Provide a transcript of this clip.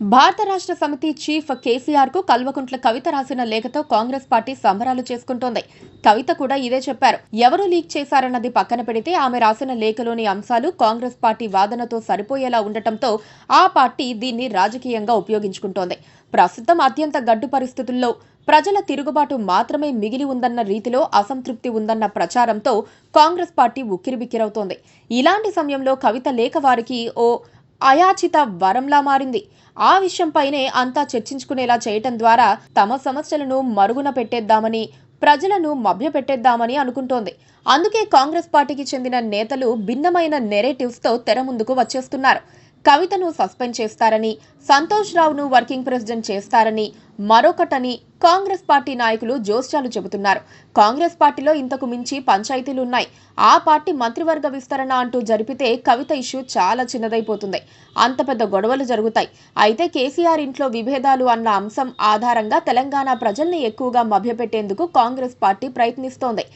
భారత రాష్ట్ర సమితి చీఫ్ కేసీఆర్ కు కల్వకుంట్ల కవిత రాసిన లేఖతో కాంగ్రెస్ పార్టీ సంబరాలు చేసుకుంటోంది. కవిత కూడా ఇదే చెప్పారు. ఎవరు లీక్ చేశారన్నది పక్కన పెడితే ఆమె రాసిన లేఖలోని అంశాలు కాంగ్రెస్ పార్టీ వాదనతో సరిపోయేలా ఉండటంతో ఆ పార్టీ దీన్ని రాజకీయంగా ఉపయోగించుకుంటోంది. ప్రస్తుతం అత్యంత గడ్డు పరిస్థితుల్లో ప్రజల తిరుగుబాటు మాత్రమే మిగిలి ఉందన్న రీతిలో అసంతృప్తి ఉందన్న ప్రచారంతో కాంగ్రెస్ పార్టీ ఉక్కిరిబిక్కిరవుతోంది. ఇలాంటి సమయంలో కవిత లేఖ వారికి ఓ అయాచిత వరంలా మారింది. ఆ విషయంపైనే అంతా చర్చించుకునేలా చేయటం ద్వారా తమ సమస్యలను మరుగున పెట్టేద్దామని, ప్రజలను మభ్యపెట్టేద్దామని అనుకుంటోంది. అందుకే కాంగ్రెస్ పార్టీకి చెందిన నేతలు భిన్నమైన నెరేటివ్స్ తో తెర ముందుకు వచ్చేస్తున్నారు. కవితను సస్పెండ్ చేస్తారని, సంతోష్ రావును వర్కింగ్ ప్రెసిడెంట్ చేస్తారని, మరొకటని కాంగ్రెస్ పార్టీ నాయకులు జోస్యాలు చెబుతున్నారు. కాంగ్రెస్ పార్టీలో ఇంతకు మించి పంచాయతీలున్నాయి. ఆ పార్టీ మంత్రివర్గ విస్తరణ అంటూ జరిపితే కవిత ఇష్యూ చాలా చిన్నదైపోతుంది. అంత పెద్ద గొడవలు జరుగుతాయి. అయితే కేసీఆర్ ఇంట్లో విభేదాలు అన్న అంశం ఆధారంగా తెలంగాణ ప్రజల్ని ఎక్కువగా మభ్యపెట్టేందుకు కాంగ్రెస్ పార్టీ ప్రయత్నిస్తోంది.